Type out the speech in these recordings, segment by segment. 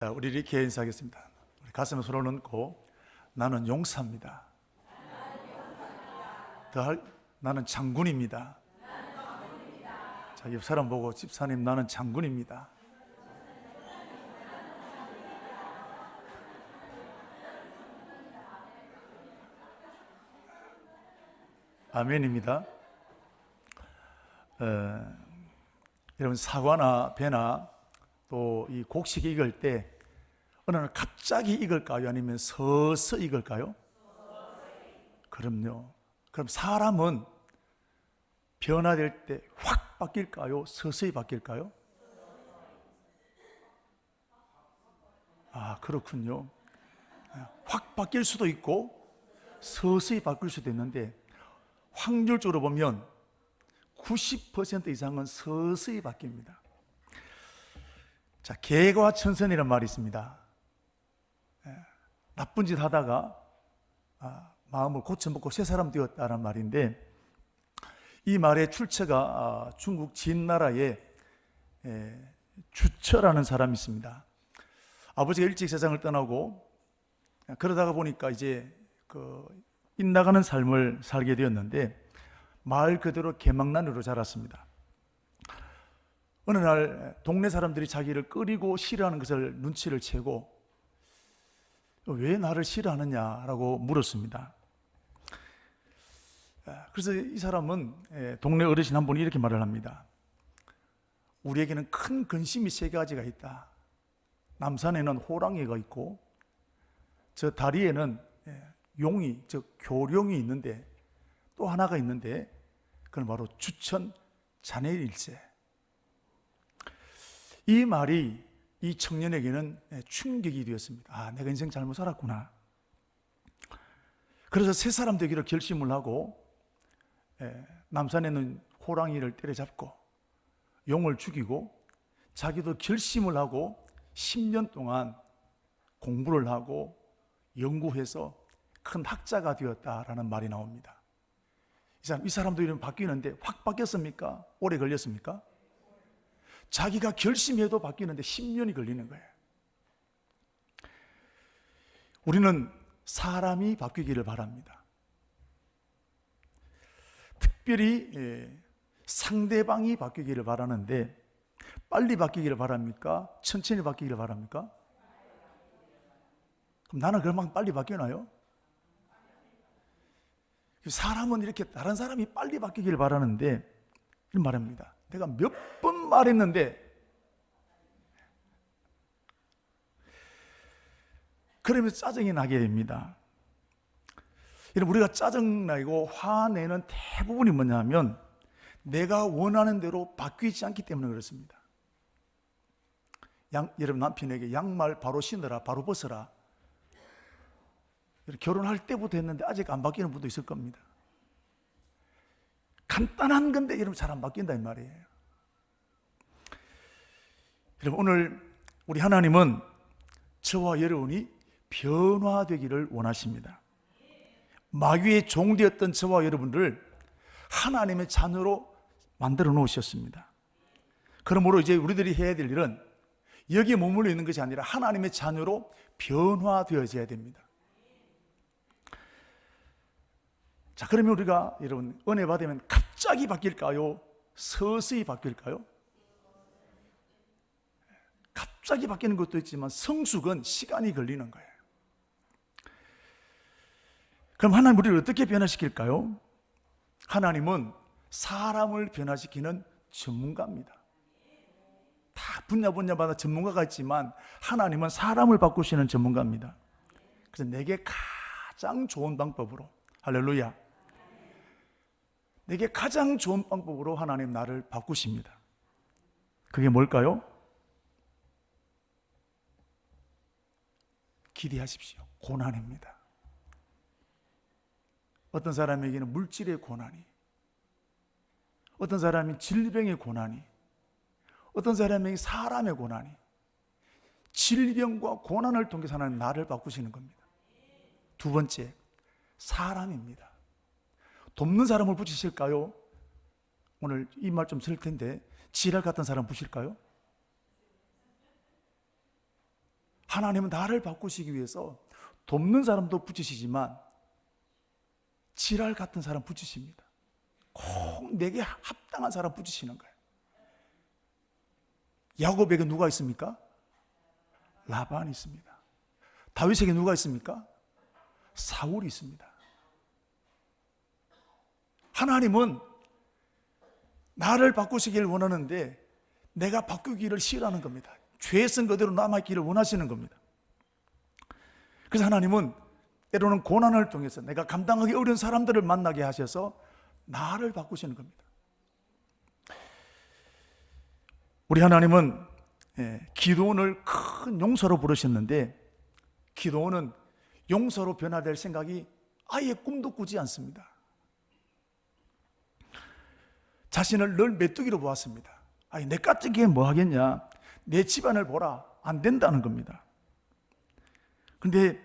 자, 우리 이렇게 인사하겠습니다. 우리 가슴에 손을 얹고 나는 용사입니다. 더할 나는 장군입니다. 자, 옆 사람 보고 집사님 나는 장군입니다. 아멘입니다. 여러분 사과나 배나 또 이 곡식이 익을 때 어느 날 갑자기 익을까요? 아니면 서서히 익을까요? 그럼요. 그럼 사람은 변화될 때 확 바뀔까요? 서서히 바뀔까요? 아, 그렇군요. 확 바뀔 수도 있고 서서히 바뀔 수도 있는데 확률적으로 보면 90% 이상은 서서히 바뀝니다. 자, 개과천선이라는 말이 있습니다. 나쁜 짓 하다가 마음을 고쳐먹고 새 사람 되었다는 말인데, 이 말의 출처가 중국 진나라에 주처라는 사람이 있습니다. 아버지가 일찍 세상을 떠나고 그러다가 보니까 이제 잇나가는 삶을 살게 되었는데 말 그대로 개망난으로 자랐습니다. 어느 날 동네 사람들이 자기를 끓이고 싫어하는 것을 눈치를 채고 왜 나를 싫어하느냐라고 물었습니다. 그래서 이 사람은 동네 어르신 한 분이 이렇게 말을 합니다. 우리에게는 큰 근심이 세 가지가 있다. 남산에는 호랑이가 있고 저 다리에는 용이, 즉 교룡이 있는데 또 하나가 있는데 그건 바로 주천 자네일세. 이 말이 이 청년에게는 충격이 되었습니다. 아, 내가 인생 잘못 살았구나. 그래서 새 사람 되기를 결심을 하고 남산에는 호랑이를 때려잡고 용을 죽이고 자기도 결심을 하고 10년 동안 공부를 하고 연구해서 큰 학자가 되었다라는 말이 나옵니다. 이 사람도 이름 바뀌는데 확 바뀌었습니까? 오래 걸렸습니까? 자기가 결심해도 바뀌는데 10년이 걸리는 거예요. 우리는 사람이 바뀌기를 바랍니다. 특별히 상대방이 바뀌기를 바라는데 빨리 바뀌기를 바랍니까? 천천히 바뀌기를 바랍니까? 그럼 나는 그만 빨리 바뀌나요? 사람은 이렇게 다른 사람이 빨리 바뀌기를 바라는데 이런 말입니다. 내가 몇 번 말했는데 그러면 짜증이 나게 됩니다. 여러분, 우리가 짜증나고 화내는 대부분이 뭐냐면 내가 원하는 대로 바뀌지 않기 때문에 그렇습니다. 여러분 남편에게 양말 바로 신으라, 바로 벗어라. 결혼할 때부터 했는데 아직 안 바뀌는 분도 있을 겁니다. 간단한 건데 여러분 잘 안 바뀐다 이 말이에요. 여러분, 오늘 우리 하나님은 저와 여러분이 변화되기를 원하십니다. 마귀의 종되었던 저와 여러분들을 하나님의 자녀로 만들어 놓으셨습니다. 그러므로 이제 우리들이 해야 될 일은 여기에 머물러 있는 것이 아니라 하나님의 자녀로 변화되어져야 됩니다. 자, 그러면 우리가 여러분 은혜 받으면 갑자기 바뀔까요? 서서히 바뀔까요? 갑자기 바뀌는 것도 있지만 성숙은 시간이 걸리는 거예요. 그럼 하나님 우리를 어떻게 변화시킬까요? 하나님은 사람을 변화시키는 전문가입니다. 다 분야마다 전문가가 있지만 하나님은 사람을 바꾸시는 전문가입니다. 그래서 내게 가장 좋은 방법으로, 할렐루야, 내게 가장 좋은 방법으로 하나님 나를 바꾸십니다. 그게 뭘까요? 기대하십시오. 고난입니다. 어떤 사람에게는 물질의 고난이, 어떤 사람이 질병의 고난이, 어떤 사람에게 사람의 고난이, 질병과 고난을 통해서 하나님 나를 바꾸시는 겁니다. 두 번째, 사람입니다. 돕는 사람을 붙이실까요? 오늘 이 말 좀 쓸 텐데 지랄 같은 사람 붙일까요? 하나님은 나를 바꾸시기 위해서 돕는 사람도 붙이시지만 지랄 같은 사람 붙이십니다. 꼭 내게 합당한 사람 붙이시는 거예요. 야곱에게 누가 있습니까? 라반이 있습니다. 다윗에게 누가 있습니까? 사울이 있습니다. 하나님은 나를 바꾸시기를 원하는데 내가 바꾸기를 싫어하는 겁니다. 죄의 성 그대로 남아있기를 원하시는 겁니다. 그래서 하나님은 때로는 고난을 통해서 내가 감당하기 어려운 사람들을 만나게 하셔서 나를 바꾸시는 겁니다. 우리 하나님은 기드온을 큰 용사로 부르셨는데 기드온은 용사로 변화될 생각이 아예 꿈도 꾸지 않습니다. 자신을 늘 메뚜기로 보았습니다. 아니, 내 까뜨기에 뭐 하겠냐? 내 집안을 보라. 안 된다는 겁니다. 그런데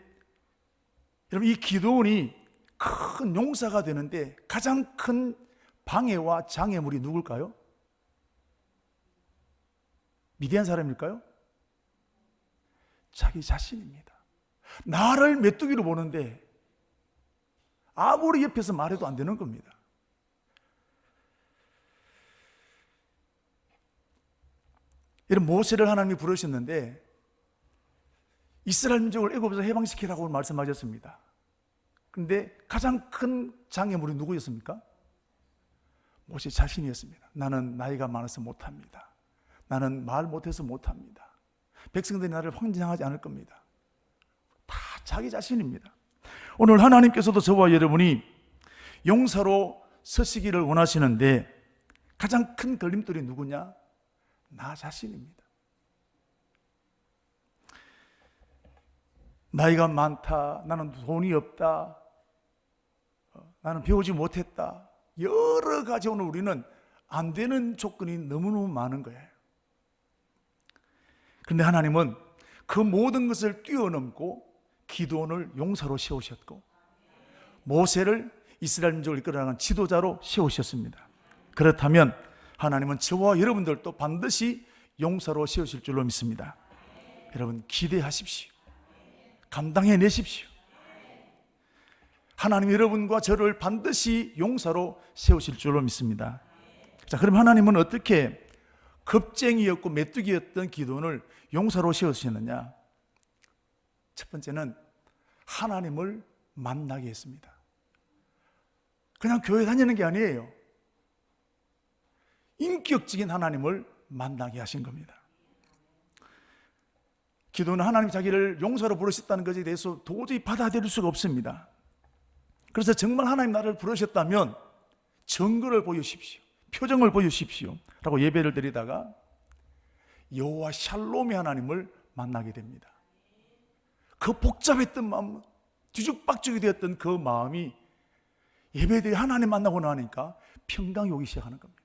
여러분, 이 기드온이 큰 용사가 되는데 가장 큰 방해와 장애물이 누굴까요? 미디안 사람일까요? 자기 자신입니다. 나를 메뚜기로 보는데 아무리 옆에서 말해도 안 되는 겁니다. 이런 모세를 하나님이 부르셨는데 이스라엘 민족을 애굽에서 해방시키라고 말씀하셨습니다. 그런데 가장 큰 장애물이 누구였습니까? 모세 자신이었습니다. 나는 나이가 많아서 못합니다. 나는 말 못해서 못합니다. 백성들이 나를 황정하지 않을 겁니다. 다 자기 자신입니다. 오늘 하나님께서도 저와 여러분이 용사로 서시기를 원하시는데 가장 큰 걸림돌이 누구냐? 나 자신입니다. 나이가 많다, 나는 돈이 없다, 나는 배우지 못했다, 여러 가지 오늘 우리는 안 되는 조건이 너무너무 많은 거예요. 그런데 하나님은 그 모든 것을 뛰어넘고 기드온을 용사로 세우셨고 모세를 이스라엘 민족을 이끌어나가는 지도자로 세우셨습니다. 그렇다면 하나님은 저와 여러분들도 반드시 용사로 세우실 줄로 믿습니다. 여러분, 기대하십시오. 감당해내십시오. 하나님 여러분과 저를 반드시 용사로 세우실 줄로 믿습니다. 자, 그럼 하나님은 어떻게 겁쟁이였고 메뚜기였던 기드온을 용사로 세우셨느냐? 첫 번째는 하나님을 만나게 했습니다. 그냥 교회 다니는 게 아니에요. 인격적인 하나님을 만나게 하신 겁니다. 기도는 하나님 자기를 용사로 부르셨다는 것에 대해서 도저히 받아들일 수가 없습니다. 그래서 정말 하나님 나를 부르셨다면 증거를 보여주십시오. 표정을 보여주십시오. 라고 예배를 드리다가 여호와 샬롬의 하나님을 만나게 됩니다. 그 복잡했던 마음, 뒤죽박죽이 되었던 그 마음이 예배드리 하나님 만나고 나니까 평강이 오기 시작하는 겁니다.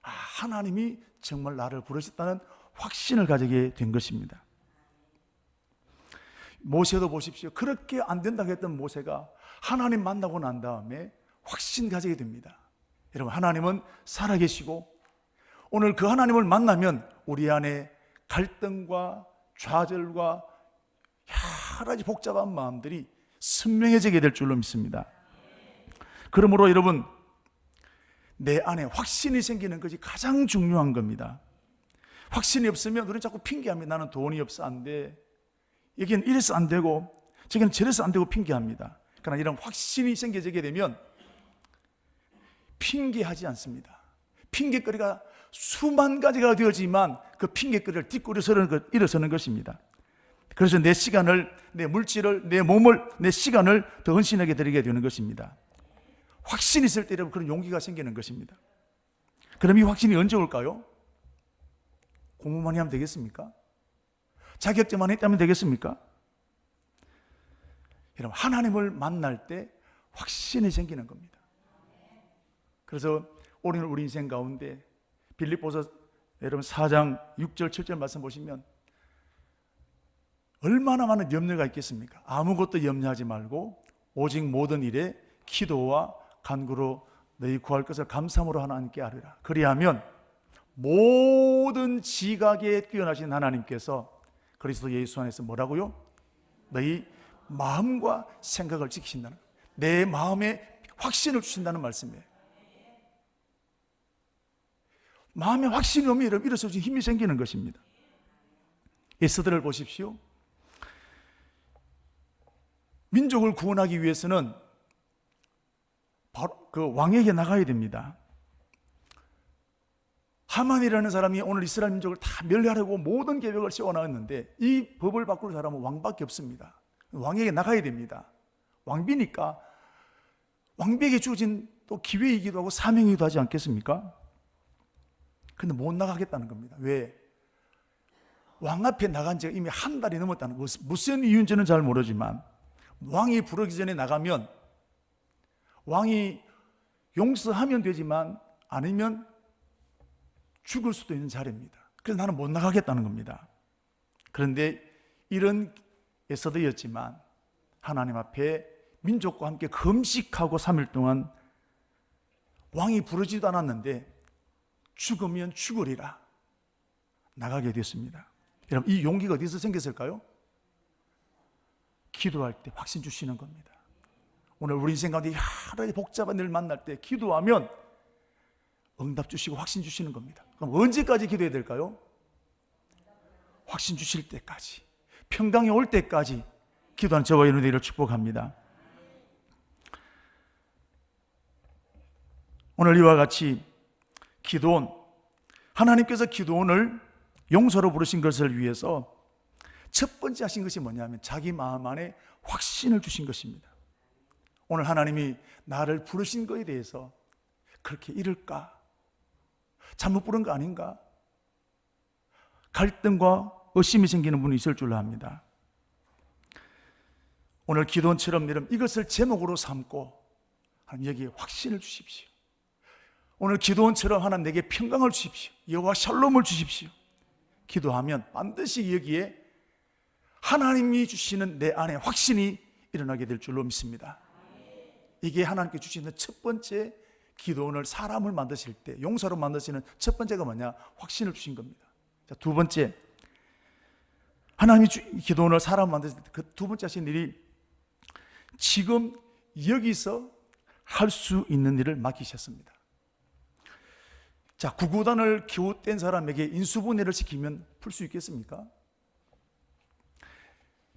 아, 하나님이 정말 나를 부르셨다는 확신을 가지게 된 것입니다. 모세도 보십시오. 그렇게 안 된다고 했던 모세가 하나님 만나고 난 다음에 확신 가지게 됩니다. 여러분, 하나님은 살아계시고 오늘 그 하나님을 만나면 우리 안에 갈등과 좌절과 여러 가지 복잡한 마음들이 선명해지게 될 줄로 믿습니다. 그러므로 여러분, 내 안에 확신이 생기는 것이 가장 중요한 겁니다. 확신이 없으면 우리는 자꾸 핑계합니다. 나는 돈이 없어 안 돼. 여기는 이래서 안 되고 저기는 저래서 안 되고 핑계합니다. 그러나 이런 확신이 생겨지게 되면 핑계하지 않습니다. 핑계거리가 수만 가지가 되어지만 그 핑계거리를 딛고 일어서는 것입니다. 그래서 내 시간을, 내 물질을, 내 몸을, 내 시간을 더 헌신하게 드리게 되는 것입니다. 확신이 있을 때 여러분 그런 용기가 생기는 것입니다. 그럼 이 확신이 언제 올까요? 공부만 하면 되겠습니까? 자격증만 했다면 되겠습니까? 여러분, 하나님을 만날 때 확신이 생기는 겁니다. 그래서 오늘 우리 인생 가운데 빌립보서 여러분 4장 6절 7절 말씀 보시면 얼마나 많은 염려가 있겠습니까? 아무것도 염려하지 말고 오직 모든 일에 기도와 간구로 너희 구할 것을 감사함으로 하나님께 아뢰라. 그리하면 모든 지각에 뛰어나신 하나님께서 그리스도 예수 안에서 뭐라고요? 너희 마음과 생각을 지키신다는, 내 마음에 확신을 주신다는 말씀이에요. 마음에 확신이 오면 일어서 힘이 생기는 것입니다. 에스더를 보십시오. 민족을 구원하기 위해서는 바로 그 왕에게 나가야 됩니다. 하만이라는 사람이 오늘 이스라엘 민족을 다 멸하려고 모든 계획을 세워놨는데 이 법을 바꿀 사람은 왕밖에 없습니다. 왕에게 나가야 됩니다. 왕비니까 왕비에게 주어진 또 기회이기도 하고 사명이기도 하지 않겠습니까? 근데 못 나가겠다는 겁니다. 왜? 왕 앞에 나간 지가 이미 한 달이 넘었다는 것. 무슨 이유인지는 잘 모르지만 왕이 부르기 전에 나가면 왕이 용서하면 되지만 아니면 죽을 수도 있는 자리입니다. 그래서 나는 못 나가겠다는 겁니다. 그런데 이런 에스더였지만 하나님 앞에 민족과 함께 금식하고 3일 동안 왕이 부르지도 않았는데 죽으면 죽으리라 나가게 됐습니다. 여러분, 이 용기가 어디서 생겼을까요? 기도할 때 확신 주시는 겁니다. 오늘 우리 인생 가운데 여러 복잡한 일을 만날 때 기도하면 응답 주시고 확신 주시는 겁니다. 그럼 언제까지 기도해야 될까요? 확신 주실 때까지, 평강이 올 때까지 기도하는 저와 여러분들을 축복합니다. 오늘 이와 같이 기도원, 하나님께서 기도원을 용서로 부르신 것을 위해서 첫 번째 하신 것이 뭐냐면 자기 마음 안에 확신을 주신 것입니다. 오늘 하나님이 나를 부르신 것에 대해서 그렇게 이럴까? 잘못 부른 거 아닌가? 갈등과 의심이 생기는 분이 있을 줄로 압니다. 오늘 기도원처럼 여러분 이것을 제목으로 삼고 하나님 여기에 확신을 주십시오. 오늘 기도원처럼 하나님 내게 평강을 주십시오. 여호와 샬롬을 주십시오. 기도하면 반드시 여기에 하나님이 주시는 내 안에 확신이 일어나게 될 줄로 믿습니다. 이게 하나님께 주시는 첫 번째 기도원을 사람을 만드실 때 용사로 만드시는 첫 번째가 뭐냐? 확신을 주신 겁니다. 자, 두 번째, 하나님이 기도원을 사람을 만드실 때 그 두 번째 하신 일이 지금 여기서 할 수 있는 일을 맡기셨습니다. 자, 구구단을 겨우 뗀 사람에게 인수분해를 시키면 풀 수 있겠습니까?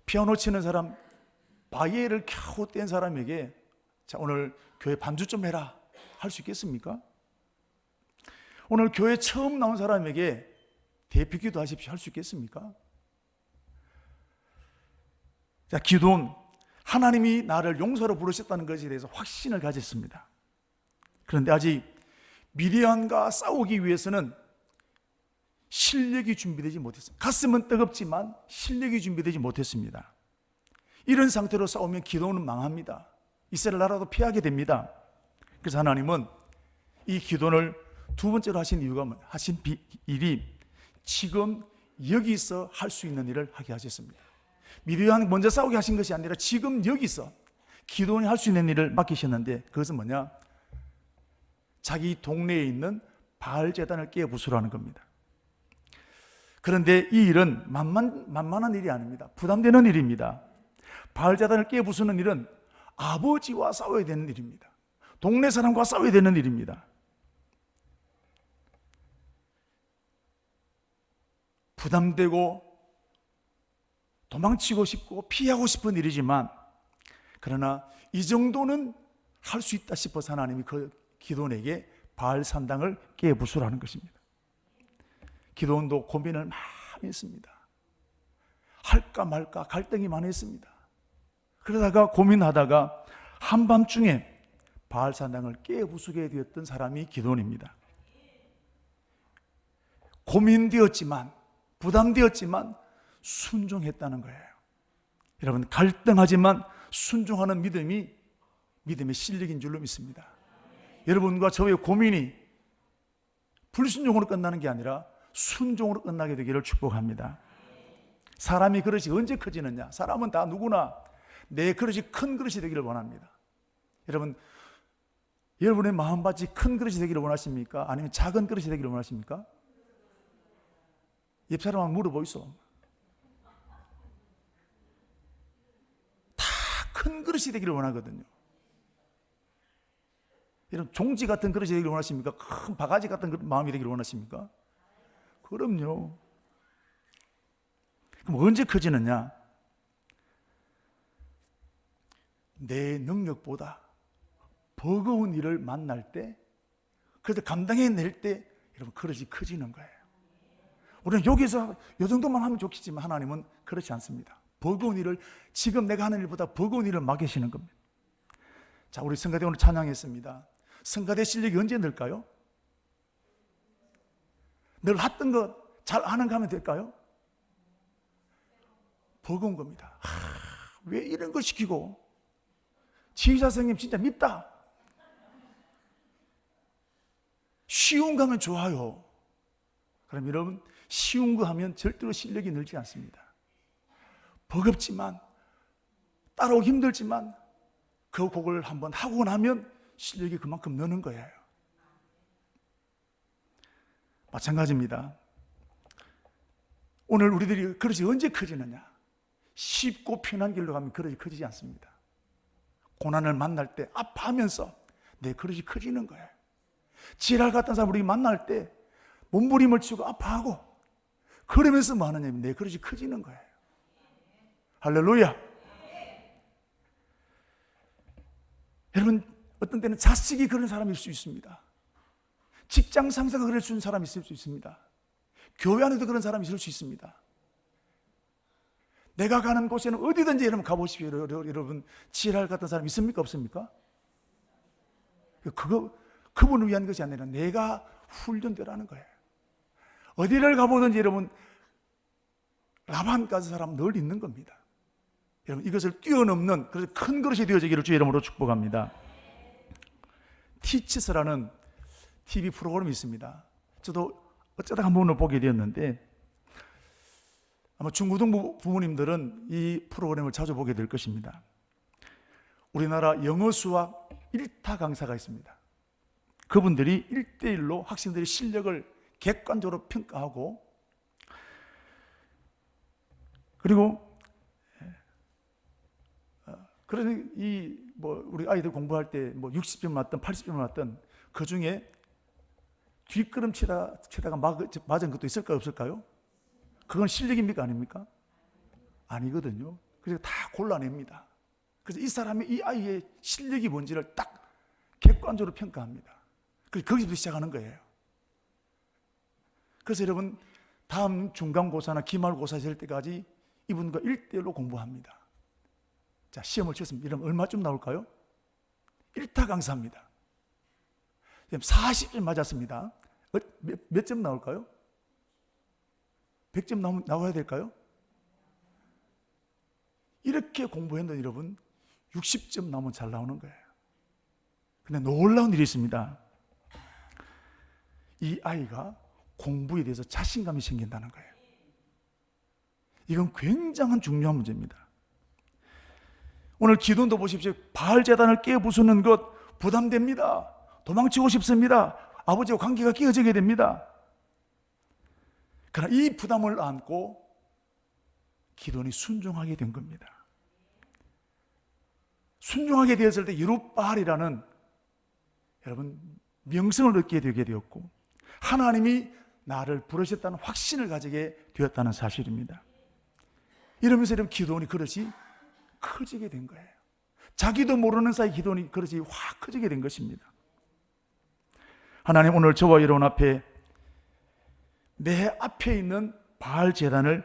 피아노 치는 사람, 바이엘을 겨우 뗀 사람에게 자, 오늘 교회 반주 좀 해라 할 수 있겠습니까? 오늘 교회 처음 나온 사람에게 대피기도 하십시오 할 수 있겠습니까? 자, 기도는 하나님이 나를 용사로 부르셨다는 것에 대해서 확신을 가졌습니다. 그런데 아직 미디안과 싸우기 위해서는 실력이 준비되지 못했습니다. 가슴은 뜨겁지만 실력이 준비되지 못했습니다. 이런 상태로 싸우면 기도는 망합니다. 이스라엘 나라도 피하게 됩니다. 그래서 하나님은 이 기도를 두 번째로 하신 이유가 하신 일이 지금 여기서 할 수 있는 일을 하게 하셨습니다. 미디안 먼저 싸우게 하신 것이 아니라 지금 여기서 기도원이 할 수 있는 일을 맡기셨는데 그것은 뭐냐? 자기 동네에 있는 바알 제단을 깨 부수라는 겁니다. 그런데 이 일은 만만한 일이 아닙니다. 부담되는 일입니다. 바알 제단을 깨 부수는 일은 아버지와 싸워야 되는 일입니다. 동네 사람과 싸워야 되는 일입니다. 부담되고 도망치고 싶고 피하고 싶은 일이지만 그러나 이 정도는 할 수 있다 싶어서 하나님이 그 기도원에게 바알 산당을 깨부수라는 것입니다. 기도원도 고민을 많이 했습니다. 할까 말까 갈등이 많이 했습니다. 그러다가 고민하다가 한밤중에 바알 산당을 깨부수게 되었던 사람이 기도원입니다. 고민되었지만 부담되었지만 순종했다는 거예요. 여러분, 갈등하지만 순종하는 믿음이 믿음의 실력인 줄로 믿습니다. 여러분과 저의 고민이 불순종으로 끝나는 게 아니라 순종으로 끝나게 되기를 축복합니다. 사람이 그릇이 언제 커지느냐? 사람은 다 누구나 내 그릇이 큰 그릇이 되기를 원합니다. 여러분, 여러분의 마음밭이 큰 그릇이 되기를 원하십니까? 아니면 작은 그릇이 되기를 원하십니까? 옆 사람 한번 물어보이소. 큰 그릇이 되기를 원하거든요. 이런 종지 같은 그릇이 되기를 원하십니까? 큰 바가지 같은 마음이 되기를 원하십니까? 그럼요. 그럼 언제 커지느냐? 내 능력보다 버거운 일을 만날 때, 그래서 감당해낼 때 여러분 그릇이 커지는 거예요. 우리는 여기서 이 정도만 하면 좋겠지만 하나님은 그렇지 않습니다. 버거운 일을, 지금 내가 하는 일보다 버거운 일을 맡기시는 겁니다. 자, 우리 성가대 오늘 찬양했습니다. 성가대 실력이 언제 늘까요? 늘 했던 거 잘 아는 거 하면 될까요? 버거운 겁니다. 왜 이런 거 시키고, 지휘자 선생님 진짜 밉다. 쉬운 거 하면 좋아요. 그럼 여러분, 쉬운 거 하면 절대로 실력이 늘지 않습니다. 버겁지만, 따라오기 힘들지만 그 곡을 한번 하고 나면 실력이 그만큼 느는 거예요. 마찬가지입니다. 오늘 우리들이 그릇이 언제 커지느냐? 쉽고 편한 길로 가면 그릇이 커지지 않습니다. 고난을 만날 때 아파하면서 내 그릇이 커지는 거예요. 지랄 같은 사람 우리 만날 때 몸부림을 치고 아파하고, 그러면서 뭐 하느냐면 내 그릇이 커지는 거예요. 할렐루야. 여러분, 어떤 때는 자식이 그런 사람일 수 있습니다. 직장 상사가 그럴 수 있는 사람이 있을 수 있습니다. 교회 안에도 그런 사람이 있을 수 있습니다. 내가 가는 곳에는 어디든지 여러분 가보십시오. 여러분, 지랄 같은 사람 있습니까? 없습니까? 그분을 위한 것이 아니라 내가 훈련되라는 거예요. 어디를 가보든지 여러분, 라반 같은 사람 늘 있는 겁니다. 여러분, 이것을 뛰어넘는, 그래서 큰 그릇이 되어지기를 주의 이름으로 축복합니다. 티치스라는 TV 프로그램이 있습니다. 저도 어쩌다 한 번을 보게 되었는데, 아마 중고등 부모님들은 이 프로그램을 자주 보게 될 것입니다. 우리나라 영어 수학 1타 강사가 있습니다. 그분들이 1대1로 학생들의 실력을 객관적으로 평가하고, 그리고 그래서 우리 아이들 공부할 때 60점 맞든 80점 맞든 그 중에 뒷걸음 치다가 맞은 것도 있을까요? 없을까요? 그건 실력입니까? 아닙니까? 아니거든요. 그래서 다 골라냅니다. 그래서 이 사람의, 이 아이의 실력이 뭔지를 딱 객관적으로 평가합니다. 그래서 거기서부터 시작하는 거예요. 그래서 여러분, 다음 중간고사나 기말고사 될 때까지 이분과 1대1로 공부합니다. 자, 시험을 쳤습니다. 이러면 얼마쯤 나올까요? 1타 강사입니다. 40점 맞았습니다. 몇 점 나올까요? 100점 나와야 될까요? 이렇게 공부했는데 여러분, 60점 나오면 잘 나오는 거예요. 근데 놀라운 일이 있습니다. 이 아이가 공부에 대해서 자신감이 생긴다는 거예요. 이건 굉장한 중요한 문제입니다. 오늘 기도원도 보십시오. 바알 제단을 깨부수는 것 부담됩니다. 도망치고 싶습니다. 아버지와 관계가 깨어지게 됩니다. 그러나 이 부담을 안고 기도원이 순종하게 된 겁니다. 순종하게 되었을 때 여룻바알이라는 여러분 명성을 얻게 되게 되었고, 하나님이 나를 부르셨다는 확신을 가지게 되었다는 사실입니다. 이러면서 여러분 기도원이 그릇이 커지게 된 거예요. 자기도 모르는 사이 기도원이 그릇이 확 커지게 된 것입니다. 하나님, 오늘 저와 여러분 앞에 내 앞에 있는 바알 제단을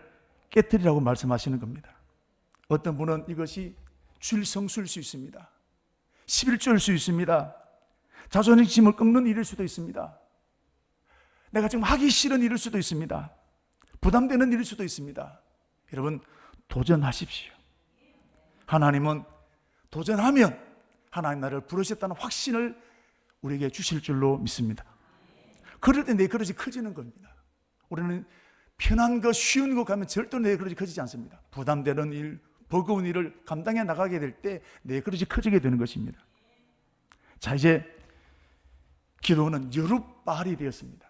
깨뜨리라고 말씀하시는 겁니다. 어떤 분은 이것이 줄성수일 수 있습니다. 11조일 수 있습니다. 자존심을 꺾는 일일 수도 있습니다. 내가 지금 하기 싫은 일일 수도 있습니다. 부담되는 일일 수도 있습니다. 여러분, 도전하십시오. 하나님은 도전하면 하나님 나를 부르셨다는 확신을 우리에게 주실 줄로 믿습니다. 그럴 때 내 그릇이 커지는 겁니다. 우리는 편한 거, 쉬운 거 가면 절대 내 그릇이 커지지 않습니다. 부담되는 일, 버거운 일을 감당해 나가게 될 때 내 그릇이 커지게 되는 것입니다. 자, 이제 기도는 여룻바알이 되었습니다.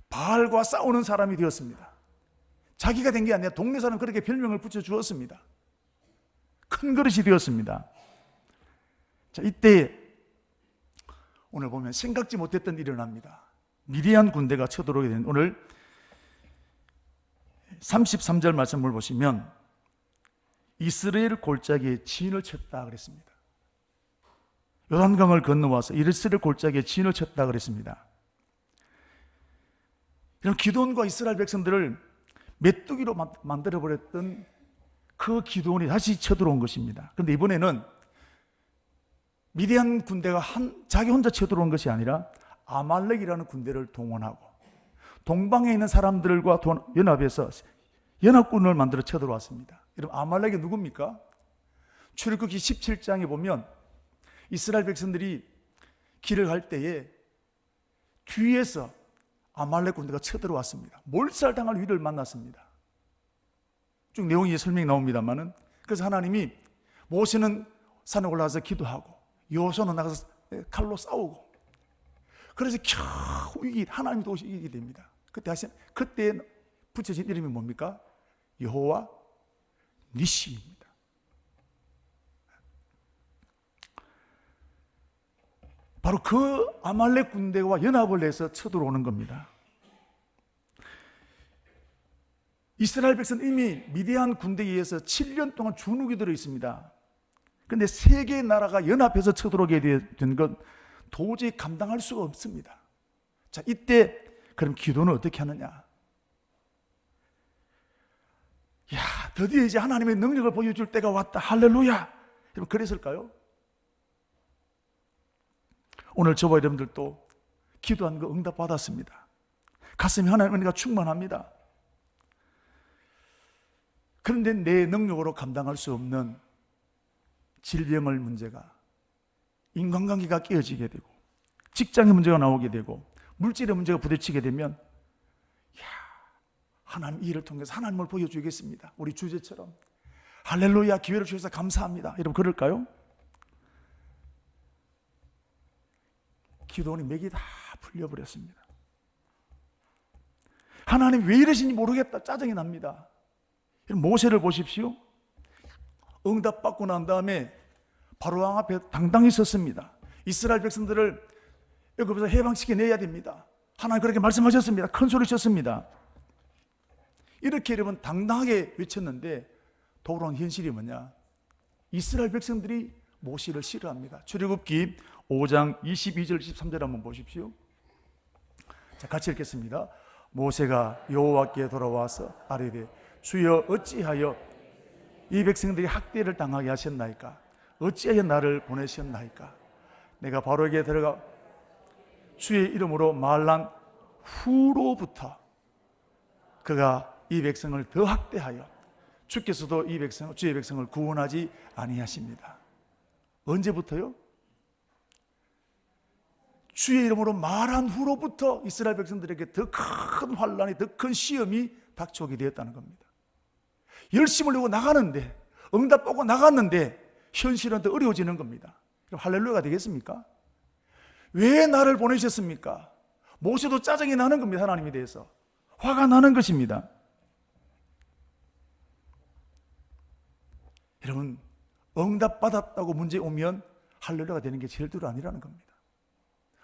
바알과 싸우는 사람이 되었습니다. 자기가 된 게 아니라 동네 사람 그렇게 별명을 붙여주었습니다. 큰 그릇이 되었습니다. 자, 이때 오늘 보면 생각지 못했던 일이 일어납니다. 미디안 군대가 쳐들어오게 된 오늘 33절 말씀을 보시면 이스라엘 골짜기에 진을 쳤다 그랬습니다. 요단강을 건너와서 이스라엘 골짜기에 진을 쳤다 그랬습니다. 이런 기드온과 이스라엘 백성들을 메뚜기로 만들어버렸던 그 기드온이 다시 쳐들어온 것입니다. 그런데 이번에는 미디안 군대가 자기 혼자 쳐들어온 것이 아니라 아말렉이라는 군대를 동원하고 동방에 있는 사람들과 연합해서 연합군을 만들어 쳐들어왔습니다. 여러분, 아말렉이 누굽니까? 출애굽기 17장에 보면 이스라엘 백성들이 길을 갈 때에 뒤에서 아말렉 군대가 쳐들어왔습니다. 몰살당할 위를 만났습니다. 쭉 내용이 설명이 나옵니다만은, 그래서 하나님이 모세는 산에 올라가서 기도하고 여호수아는 나가서 칼로 싸우고, 그래서 겨우 하나님도 오시 이기게 됩니다. 그때 붙여진 이름이 뭡니까? 여호와 니시입니다. 바로 그 아말렉 군대와 연합을 해서 쳐들어오는 겁니다. 이스라엘 백성은 이미 미디안 군대에 의해서 7년 동안 주눅이 들어 있습니다. 그런데 세 개의 나라가 연합해서 쳐들어오게 된 건 도저히 감당할 수가 없습니다. 자, 이때 그럼 기도는 어떻게 하느냐? 야, 드디어 이제 하나님의 능력을 보여줄 때가 왔다. 할렐루야! 여러분, 그랬을까요? 오늘 저와 여러분들도 기도한 거 응답받았습니다. 가슴이 하나님의 은혜가 충만합니다. 그런데 내 능력으로 감당할 수 없는 질병의 문제가, 인간관계가 깨어지게 되고, 직장의 문제가 나오게 되고, 물질의 문제가 부딪히게 되면, 하나님 이 일을 통해서 하나님을 보여주겠습니다. 우리 주제처럼 할렐루야, 기회를 주셔서 감사합니다. 여러분, 그럴까요? 기도원이 맥이 다 풀려버렸습니다. 하나님 왜 이러시는지 모르겠다, 짜증이 납니다. 모세를 보십시오. 응답받고 난 다음에 바로왕 앞에 당당히 섰습니다. 이스라엘 백성들을 여기서 해방시켜내야 됩니다. 하나님 그렇게 말씀하셨습니다. 큰 소리 쳤습니다. 이렇게 여러분 당당하게 외쳤는데 돌아온 현실이 뭐냐? 이스라엘 백성들이 모세를 싫어합니다. 출애굽기 5장 22절 23절 한번 보십시오. 자, 같이 읽겠습니다. 모세가 여호와께 돌아와서 아뢰되 주여 어찌하여 이 백성들이 학대를 당하게 하셨나이까? 어찌하여 나를 보내셨나이까? 내가 바로에게 들어가 주의 이름으로 말한 후로부터 그가 이 백성을 더 학대하여 주께서도 주의 백성을 구원하지 아니하십니다. 언제부터요? 주의 이름으로 말한 후로부터 이스라엘 백성들에게 더 큰 환란이, 더 큰 시험이 닥쳐오게 되었다는 겁니다. 열심을 내고 나가는데, 응답받고 나갔는데 현실은 더 어려워지는 겁니다. 그럼 할렐루야가 되겠습니까? 왜 나를 보내셨습니까? 모세도 짜증이 나는 겁니다. 하나님에 대해서 화가 나는 것입니다. 여러분, 응답받았다고 문제 오면 할렐루야가 되는 게 제일 둘 아니라는 겁니다.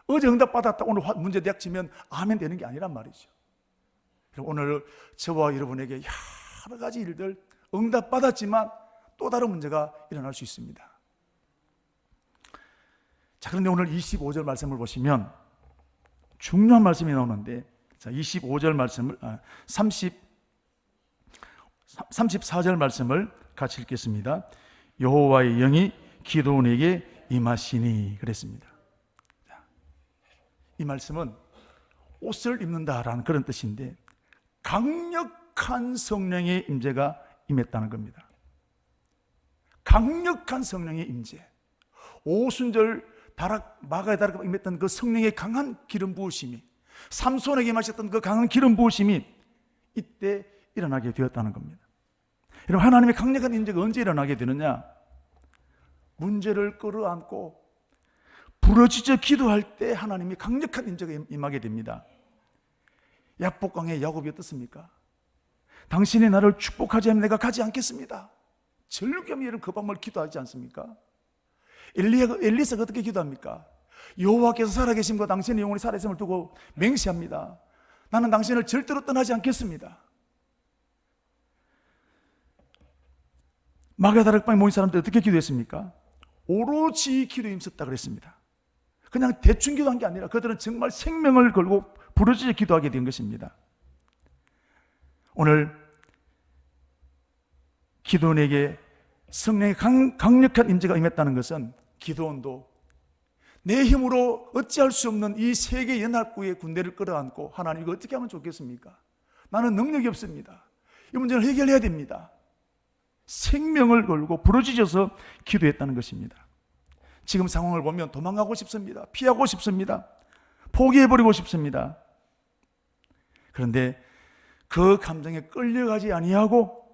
어제 응답받았다고 오늘 문제 대학치면 아멘 되는 게 아니란 말이죠. 오늘 저와 여러분에게 여러 가지 일들 응답받았지만 또 다른 문제가 일어날 수 있습니다. 자, 그런데 오늘 25절 말씀을 보시면 중요한 말씀이 나오는데, 자, 25절 말씀을 34절 말씀을 같이 읽겠습니다. 여호와의 영이 기드온에게 임하시니 그랬습니다. 자, 이 말씀은 옷을 입는다라는 그런 뜻인데 강력한 성령의 임재가 임했다는 겁니다. 강력한 성령의 임재, 오순절 마가의 다락방에 임했던 그 성령의 강한 기름 부으심이, 삼손에게 마셨던 그 강한 기름 부으심이 이때 일어나게 되었다는 겁니다. 여러분, 하나님의 강력한 임재가 언제 일어나게 되느냐? 문제를 끌어안고 부르짖어 기도할 때 하나님이 강력한 임재가 임하게 됩니다. 야복강의 야곱이 어떻습니까? 당신이 나를 축복하지 않으면 내가 가지 않겠습니다. 절겸이를 그 밤을 기도하지 않습니까? 엘리사가 어떻게 기도합니까? 여호와께서 살아계심과 당신의 영혼이 살아있음을 두고 맹세합니다. 나는 당신을 절대로 떠나지 않겠습니다. 마가다락방에 모인 사람들 어떻게 기도했습니까? 오로지 기도에 힘썼다 그랬습니다. 그냥 대충 기도한 게 아니라 그들은 정말 생명을 걸고 부르짖어 기도하게 된 것입니다. 오늘 기도원에게 성령의 강력한 임재가 임했다는 것은 기도원도 내 힘으로 어찌할 수 없는 이 세계 연합국의 군대를 끌어안고 하나님 이거 어떻게 하면 좋겠습니까? 나는 능력이 없습니다. 이 문제를 해결해야 됩니다. 생명을 걸고 부르짖어서 기도했다는 것입니다. 지금 상황을 보면 도망가고 싶습니다. 피하고 싶습니다. 포기해버리고 싶습니다. 그런데 그 감정에 끌려가지 아니하고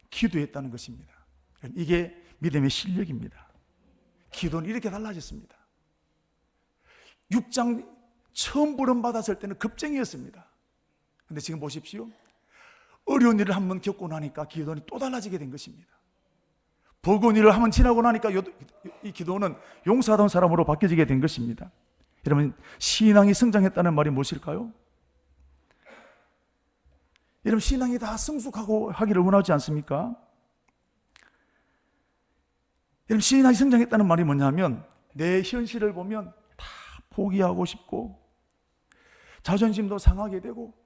기도했다는 것입니다. 이게 믿음의 실력입니다. 기도는 이렇게 달라졌습니다. 6장 처음 부름받았을 때는 급쟁이였습니다. 그런데 지금 보십시오. 어려운 일을 한번 겪고 나니까 기도는 또 달라지게 된 것입니다. 버거운 일을 한번 지나고 나니까 이 기도는 용서하던 사람으로 바뀌어지게 된 것입니다. 여러분, 신앙이 성장했다는 말이 무엇일까요? 여러분, 신앙이 다 성숙하고 하기를 원하지 않습니까? 여러분, 신앙이 성장했다는 말이 뭐냐면 내 현실을 보면 다 포기하고 싶고 자존심도 상하게 되고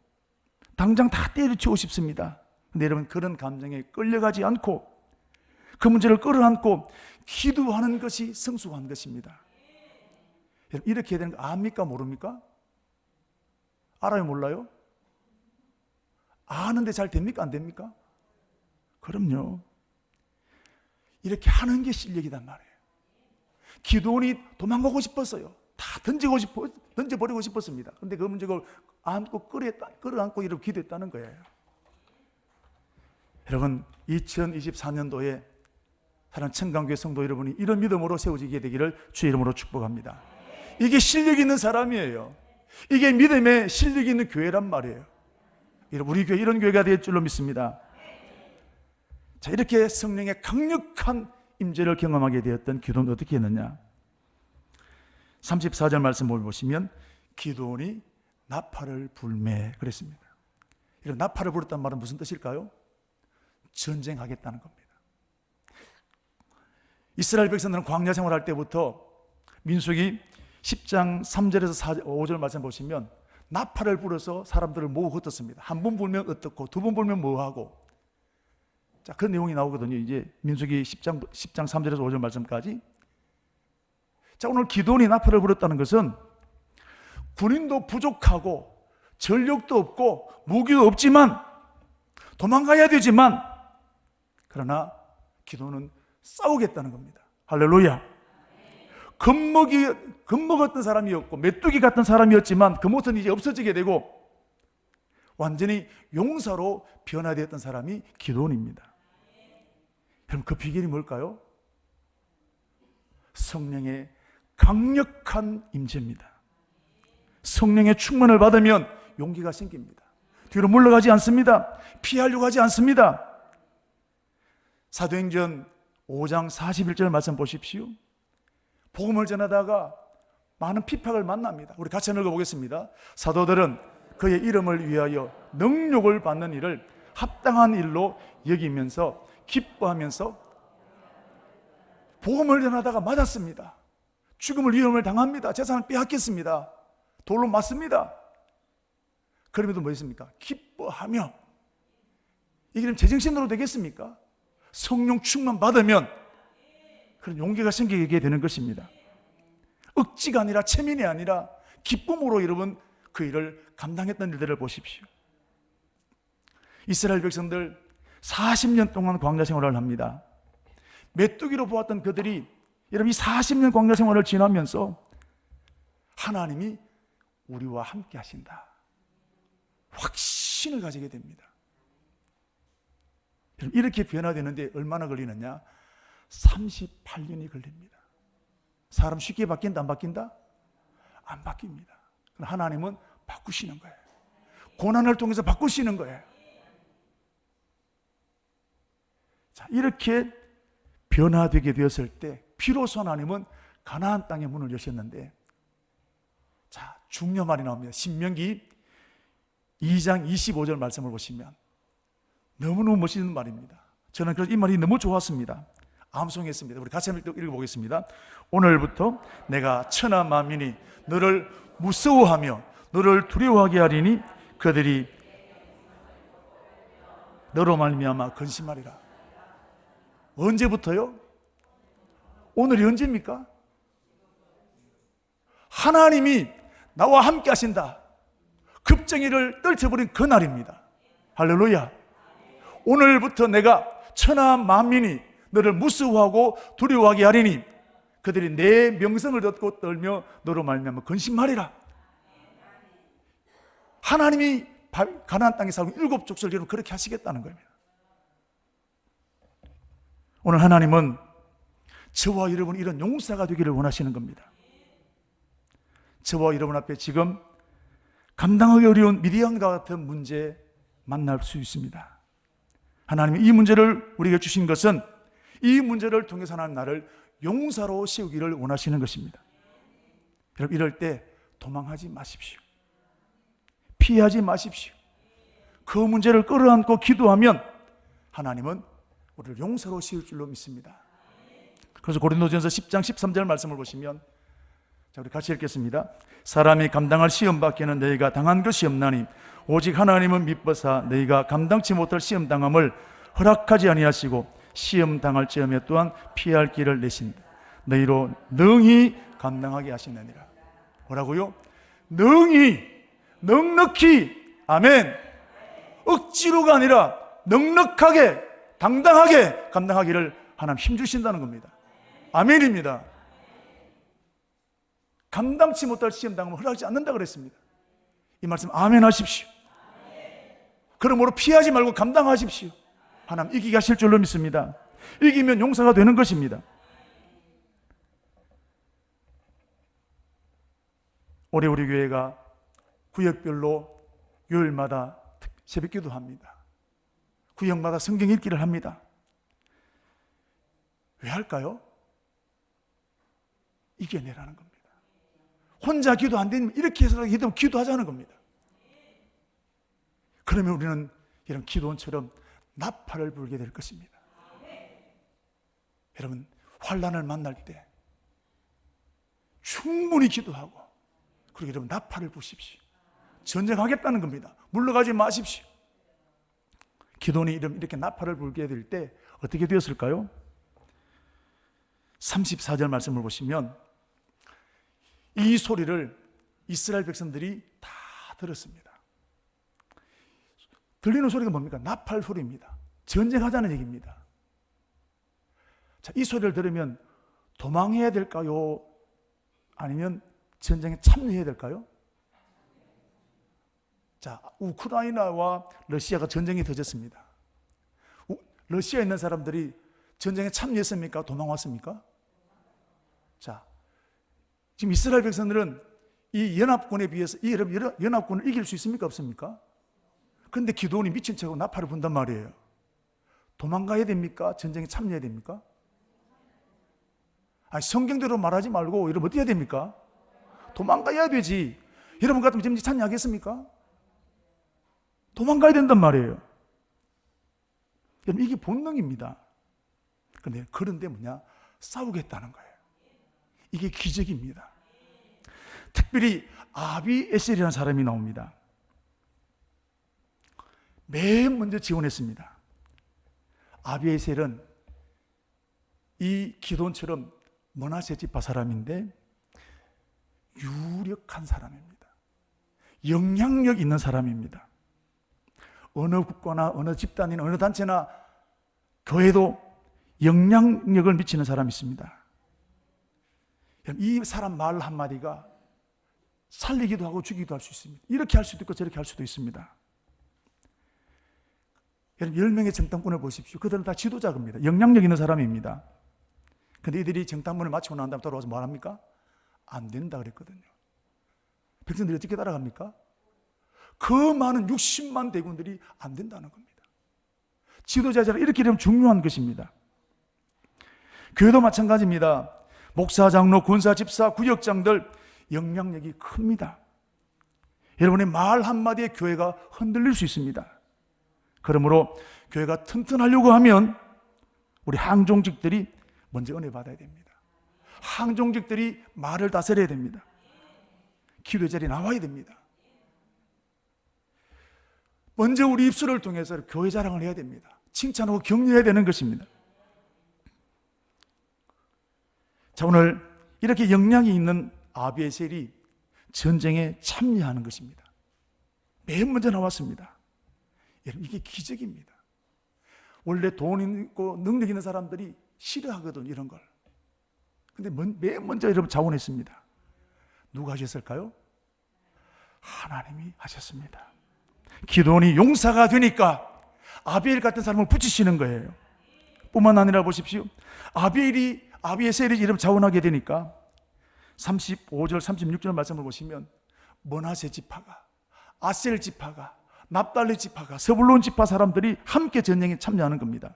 당장 다 때려치우고 싶습니다. 그런데 여러분, 그런 감정에 끌려가지 않고 그 문제를 끌어안고 기도하는 것이 성숙한 것입니다. 여러분, 이렇게 해야 되는 거 압니까 모릅니까? 알아요 몰라요? 아는데 잘 됩니까 안 됩니까? 그럼요. 이렇게 하는 게 실력이단 말이에요. 기도원이 도망가고 싶었어요. 다 던져버리고 싶었습니다. 그런데 그 문제를 안고 끌어안고 이렇게 기도했다는 거예요. 여러분, 2024년도에 사랑하는 청강교회 성도 여러분이 이런 믿음으로 세워지게 되기를 주의 이름으로 축복합니다. 이게 실력 있는 사람이에요. 이게 믿음의 실력 있는 교회란 말이에요. 우리 교회 이런 교회가 될 줄로 믿습니다. 자, 이렇게 성령의 강력한 임재를 경험하게 되었던 기도는 어떻게 했느냐? 34절 말씀을 보시면 기도원이 나팔을 불매 그랬습니다. 이런 나팔을 불었다는 말은 무슨 뜻일까요? 전쟁하겠다는 겁니다. 이스라엘 백성들은 광야 생활할 때부터 민수기 10장 3절에서 5절 말씀 보시면 나팔을 불어서 사람들을 모으고 흩었습니다. 한 번 불면 어떻고 두 번 불면 뭐하고, 자, 그런 내용이 나오거든요. 이제 민수기 10장 3절에서 5절 말씀까지. 자, 오늘 기도원이 나팔을 불었다는 것은 군인도 부족하고 전력도 없고 무기도 없지만 도망가야 되지만 그러나 기도는 싸우겠다는 겁니다. 할렐루야. 겁먹었던 사람이었고 메뚜기 같은 사람이었지만 그 모습은 이제 없어지게 되고 완전히 용사로 변화되었던 사람이 기도원입니다. 그럼 그 비결이 뭘까요? 성령의 강력한 임재입니다. 성령의 충만을 받으면 용기가 생깁니다. 뒤로 물러가지 않습니다. 피하려고 하지 않습니다. 사도행전 5장 41절 말씀 보십시오. 복음을 전하다가 많은 핍박을 만납니다. 우리 같이 읽어보겠습니다. 사도들은 그의 이름을 위하여 능욕을 받는 일을 합당한 일로 여기면서 기뻐하면서 복음을 전하다가 맞았습니다. 죽음을 위험을 당합니다. 재산을 빼앗겼습니다. 돌로 맞습니다. 그럼에도 뭐 있습니까? 기뻐하며. 이게 그럼 제정신으로 되겠습니까? 성령 충만 받으면 그런 용기가 생기게 되는 것입니다. 억지가 아니라 체면이 아니라 기쁨으로 여러분 그 일을 감당했던 일들을 보십시오. 이스라엘 백성들 40년 동안 광야 생활을 합니다. 메뚜기로 보았던 그들이 여러분 이 40년 광야 생활을 지나면서 하나님이 우리와 함께 하신다, 확신을 가지게 됩니다. 이렇게 변화되는데 얼마나 걸리느냐? 38년이 걸립니다. 사람 쉽게 바뀐다 안 바뀐다? 안 바뀝니다. 하나님은 바꾸시는 거예요. 고난을 통해서 바꾸시는 거예요. 자, 이렇게 변화되게 되었을 때 비로소 하나님은 가나안 땅의 문을 여셨는데, 자, 중요한 말이 나옵니다. 신명기 2장 25절 말씀을 보시면 너무너무 멋있는 말입니다. 저는 그래서 이 말이 너무 좋았습니다. 암송했습니다. 우리 같이 한번 읽어보겠습니다. 오늘부터 내가 천하 만민이 너를 무서워하며 너를 두려워하게 하리니 그들이 너로 말미암아 근심하리라. 언제부터요? 오늘이 언제입니까? 하나님이 나와 함께 하신다, 급정이를 떨쳐버린 그날입니다. 할렐루야. 오늘부터 내가 천하 만민이 너를 무서워하고 두려워하게 하리니 그들이 내 명성을 듣고 떨며 너로 말미암아 근심하리라. 하나님이 가나안 땅에 살고 일곱 족속을 여러분 그렇게 하시겠다는 겁니다. 오늘 하나님은 저와 여러분 이런 용사가 되기를 원하시는 겁니다. 저와 여러분 앞에 지금 감당하기 어려운 미디안과 같은 문제 만날 수 있습니다. 하나님이 이 문제를 우리에게 주신 것은 이 문제를 통해서 하나님 나를 용사로 세우기를 원하시는 것입니다. 여러분, 이럴 때 도망하지 마십시오. 피하지 마십시오. 그 문제를 끌어안고 기도하면 하나님은 우리를 용사로 세울 줄로 믿습니다. 그래서 고린도전서 10장 13절 말씀을 보시면, 자, 우리 같이 읽겠습니다. 사람이 감당할 시험 밖에는 너희가 당한 것이 없나니 오직 하나님은 미뻐사 너희가 감당치 못할 시험 당함을 허락하지 아니하시고 시험 당할 즈음에 또한 피할 길을 내신다. 너희로 능히 감당하게 하시느니라. 뭐라고요? 능히, 넉넉히, 아멘. 억지로가 아니라 넉넉하게, 당당하게 감당하기를 하나님 힘주신다는 겁니다. 아멘입니다. 감당치 못할 시험 당함을 허락하지 않는다 그랬습니다. 이 말씀 아멘 하십시오. 그러므로 피하지 말고 감당하십시오. 하나님 이기게 하실 줄로 믿습니다. 이기면 용사가 되는 것입니다. 올해 우리 교회가 구역별로 요일마다 새벽기도 합니다. 구역마다 성경 읽기를 합니다. 왜 할까요? 이겨내라는 겁니다. 혼자 기도 안 되면 이렇게 해서라도 기도하자는 겁니다. 그러면 우리는 이런 기도원처럼 나팔을 불게 될 것입니다. 여러분, 환난을 만날 때 충분히 기도하고, 그리고 여러분 나팔을 부십시오. 전쟁하겠다는 겁니다. 물러가지 마십시오. 기도원이 이렇게 나팔을 불게 될 때 어떻게 되었을까요? 34절 말씀을 보시면 이 소리를 이스라엘 백성들이 다 들었습니다. 들리는 소리가 뭡니까? 나팔 소리입니다. 전쟁하자는 얘기입니다. 자, 이 소리를 들으면 도망해야 될까요? 아니면 전쟁에 참여해야 될까요? 자, 우크라이나와 러시아가 전쟁이 터졌습니다. 러시아에 있는 사람들이 전쟁에 참여했습니까? 도망왔습니까? 자, 지금 이스라엘 백성들은 이 연합군에 비해서 이 연합군을 이길 수 있습니까? 없습니까? 그런데 기도원이 미친 척하고 나팔을 분단 말이에요. 도망가야 됩니까? 전쟁에 참여해야 됩니까? 아니, 성경대로 말하지 말고 여러분 어떻게 해야 됩니까? 도망가야 되지. 여러분 같으면 전쟁에 참여하겠습니까? 도망가야 된단 말이에요. 여러분, 이게 본능입니다. 그런데 뭐냐? 싸우겠다는 거예요. 이게 기적입니다. 특별히 아비에셀이라는 사람이 나옵니다. 맨 먼저 지원했습니다. 아비에셀은 이 기돈처럼 므낫세 지파 사람인데 유력한 사람입니다. 영향력 있는 사람입니다. 어느 국가나 어느 집단이나 어느 단체나 교회도 영향력을 미치는 사람이 있습니다. 이 사람 말 한마디가 살리기도 하고 죽이기도 할 수 있습니다. 이렇게 할 수도 있고 저렇게 할 수도 있습니다. 여러분, 10명의 정탐꾼을 보십시오. 그들은 다 지도자입니다. 영향력 있는 사람입니다. 근데 이들이 정탐꾼을 마치고 난 다음에 돌아와서 뭐 합니까? 안 된다 그랬거든요. 백성들이 어떻게 따라갑니까? 그 많은 60만 대군들이 안 된다는 겁니다. 지도자들 이렇게 되면 중요한 것입니다. 교회도 마찬가지입니다. 목사, 장로, 권사, 집사, 구역장들 영향력이 큽니다. 여러분의 말 한마디에 교회가 흔들릴 수 있습니다. 그러므로 교회가 튼튼하려고 하면 우리 항종직들이 먼저 은혜 받아야 됩니다. 항종직들이 말을 다스려야 됩니다. 기도의 자리에 나와야 됩니다. 먼저 우리 입술을 통해서 교회 자랑을 해야 됩니다. 칭찬하고 격려해야 되는 것입니다. 자, 오늘 이렇게 역량이 있는 아비에셀이 전쟁에 참여하는 것입니다. 맨 먼저 나왔습니다. 여러분, 이게 기적입니다. 원래 돈 있고 능력 있는 사람들이 싫어하거든, 이런 걸. 근데 맨 먼저 여러분 자원했습니다. 누가 하셨을까요? 하나님이 하셨습니다. 기도원이 용사가 되니까 아비엘 같은 사람을 붙이시는 거예요. 뿐만 아니라 보십시오. 아비에셀이 이름 자원하게 되니까 35절 36절 말씀을 보시면 므낫세 지파가, 아셀 지파가, 납달리 지파가, 스불론 지파 사람들이 함께 전쟁에 참여하는 겁니다.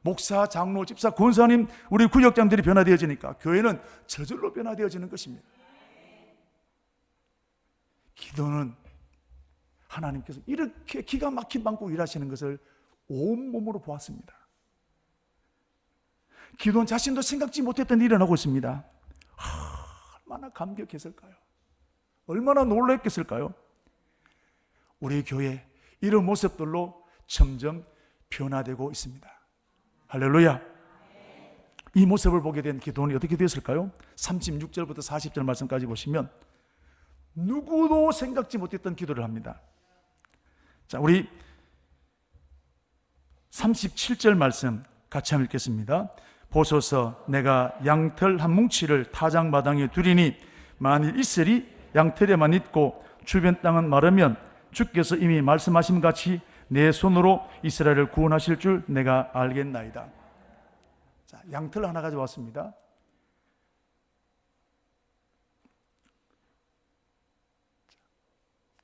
목사, 장로, 집사, 권사님, 우리 구역장들이 변화되어지니까 교회는 저절로 변화되어지는 것입니다. 기도는 하나님께서 이렇게 기가 막힌 방법으로 일하시는 것을 온몸으로 보았습니다. 기도는 자신도 생각지 못했던 일이 일어나고 있습니다. 얼마나 감격했을까요? 얼마나 놀랐겠을까요? 우리 교회 이런 모습들로 점점 변화되고 있습니다. 할렐루야. 이 모습을 보게 된 기도원이 어떻게 되었을까요? 36절부터 40절 말씀까지 보시면 누구도 생각지 못했던 기도를 합니다. 자, 우리 37절 말씀 같이 한번 읽겠습니다. 보소서, 내가 양털 한 뭉치를 타작마당에 두리니 만일 이슬이 양털에만 있고 주변 땅은 마르면 주께서 이미 말씀하신 같이 내 손으로 이스라엘을 구원하실 줄 내가 알겠나이다. 자, 양털 하나 가져왔습니다.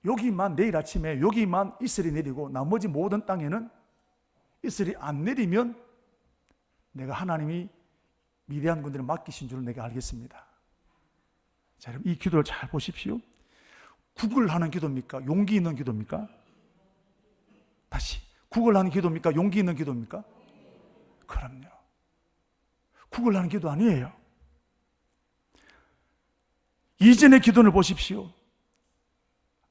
여기만, 내일 아침에 여기만 이슬이 내리고 나머지 모든 땅에는 이슬이 안 내리면 내가 하나님이 미대한 군대를 맡기신 줄 내가 알겠습니다. 자, 여러분, 이 기도를 잘 보십시오. 구걸하는 기도입니까? 용기 있는 기도입니까? 다시, 구걸하는 기도입니까? 용기 있는 기도입니까? 그럼요. 구걸하는 기도 아니에요. 이전의 기도를 보십시오.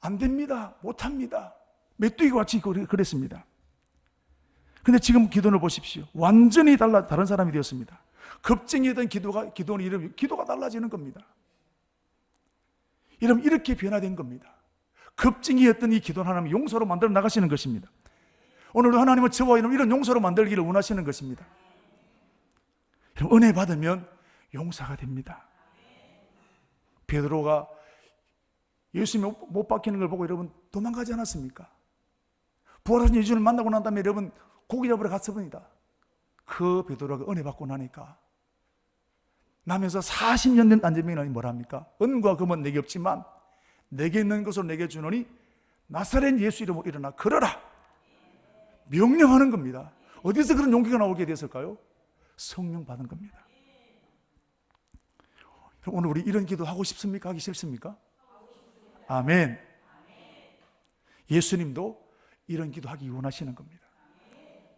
안 됩니다. 못합니다. 메뚜기와 같이 그랬습니다. 근데 지금 기도를 보십시오. 완전히 다른 사람이 되었습니다. 겁쟁이던 기도는 이러면 기도가 달라지는 겁니다. 여러분, 이렇게 변화된 겁니다. 겁쟁이였던 이 기도는 하나님 용서로 만들어 나가시는 것입니다. 오늘도 하나님은 저와 이런 용서로 만들기를 원하시는 것입니다. 여러분, 은혜 받으면 용사가 됩니다. 베드로가 예수님이 못 박히는 걸 보고 여러분 도망가지 않았습니까? 부활하신 예수님을 만나고 난 다음에 여러분 고기 잡으러 갔습니다. 그 베드로가 은혜 받고 나니까 나면서 40년 된 안전병이 뭐랍니까? 은과 금은 내게 없지만 내게 있는 것으로 내게 주노니 나사렛 예수 이름으로 일어나 걸어라. 명령하는 겁니다. 어디서 그런 용기가 나오게 됐을까요? 성령 받은 겁니다. 오늘 우리 이런 기도 하고 싶습니까? 하기 싫습니까? 아멘. 예수님도 이런 기도 하기 원하시는 겁니다.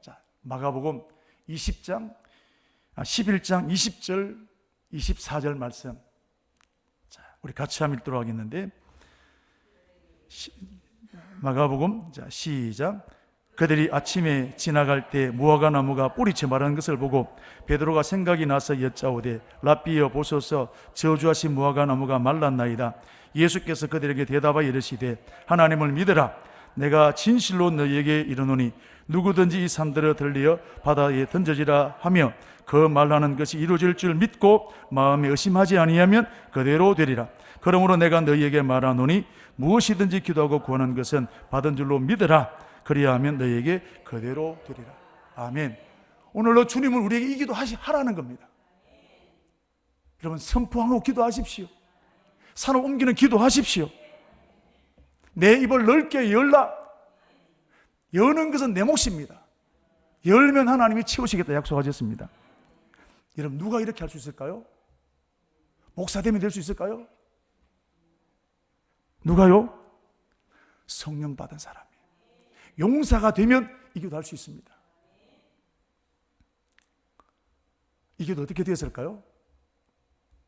자, 마가복음 11장 20절 24절 말씀. 자, 우리 같이 한번 읽도록 하겠는데, 마가복음, 자, 시작. 그들이 아침에 지나갈 때 무화과 나무가 뿌리채 마른 것을 보고 베드로가 생각이 나서 여짜오되 랍비여 보소서, 저주하신 무화과 나무가 말랐나이다. 예수께서 그들에게 대답하여 이르시되 하나님을 믿으라. 내가 진실로 너희에게 이르노니 누구든지 이 산들을 들리어 바다에 던져지라 하며 그 말하는 것이 이루어질 줄 믿고 마음에 의심하지 아니하면 그대로 되리라. 그러므로 내가 너희에게 말하노니 무엇이든지 기도하고 구하는 것은 받은 줄로 믿으라. 그리하면 너희에게 그대로 되리라. 아멘. 오늘로 주님은 우리에게 이 기도 하라는 겁니다. 여러분, 선포하고 기도하십시오. 산을 옮기는 기도하십시오. 내 입을 넓게 열라. 여는 것은 내 몫입니다. 열면 하나님이 채우시겠다 약속하셨습니다. 여러분, 누가 이렇게 할 수 있을까요? 목사 되면 될 수 있을까요? 누가요? 성령 받은 사람이에요. 용사가 되면 이 기도 할 수 있습니다. 이 기도 어떻게 되었을까요?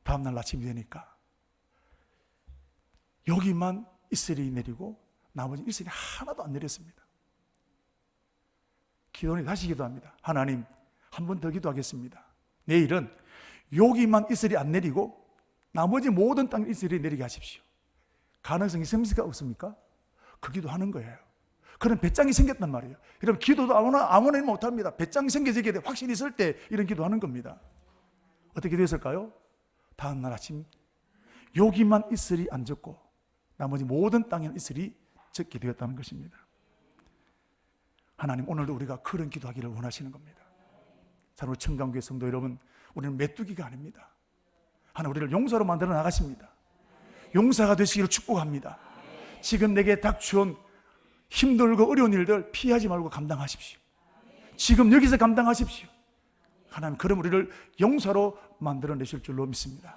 다음날 아침이 되니까 여기만 이슬이 내리고 나머지 이슬이 하나도 안 내렸습니다. 기도원이 다시 기도합니다. 하나님, 한 번 더 기도하겠습니다. 내일은 여기만 이슬이 안 내리고 나머지 모든 땅에 이슬이 내리게 하십시오. 가능성이 있습니까? 없습니까? 그 기도하는 거예요. 그런 배짱이 생겼단 말이에요. 여러분, 기도도 아무나 못합니다. 배짱이 생겨지게 돼 확신이 있을 때 이런 기도하는 겁니다. 어떻게 됐을까요? 다음날 아침 여기만 이슬이 안 젖고 나머지 모든 땅에는 이슬이 젖게 되었다는 것입니다. 하나님, 오늘도 우리가 그런 기도하기를 원하시는 겁니다. 자, 우리 청강교회 성도 여러분, 우리는 메뚜기가 아닙니다. 하나님 우리를 용사로 만들어 나가십니다. 용사가 되시기를 축복합니다. 지금 내게 닥쳐온 힘들고 어려운 일들 피하지 말고 감당하십시오. 지금 여기서 감당하십시오. 하나님, 그럼 우리를 용사로 만들어내실 줄로 믿습니다.